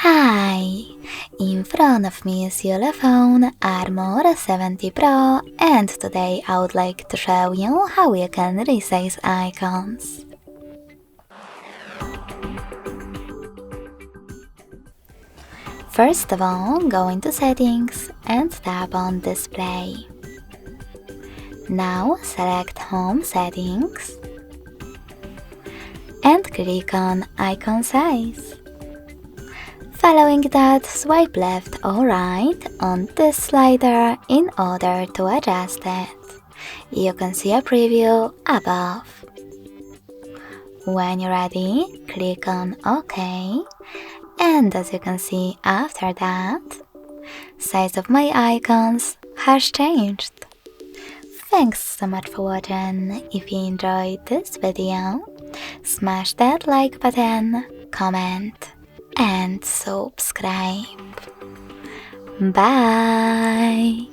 Hi! In front of me is ULEFONE Armor 70 Pro, and today I would like to show you how you can resize icons. First of all, go into Settings and tap on Display. Now select Home Settings and click on Icon Size. Following that, swipe left or right on this slider in order to adjust it. You can see a preview above. When you're ready, click on OK, and as you can see after that, size of my icons has changed. Thanks so much for watching. If you enjoyed this video, smash that like button, comment, and subscribe. Bye!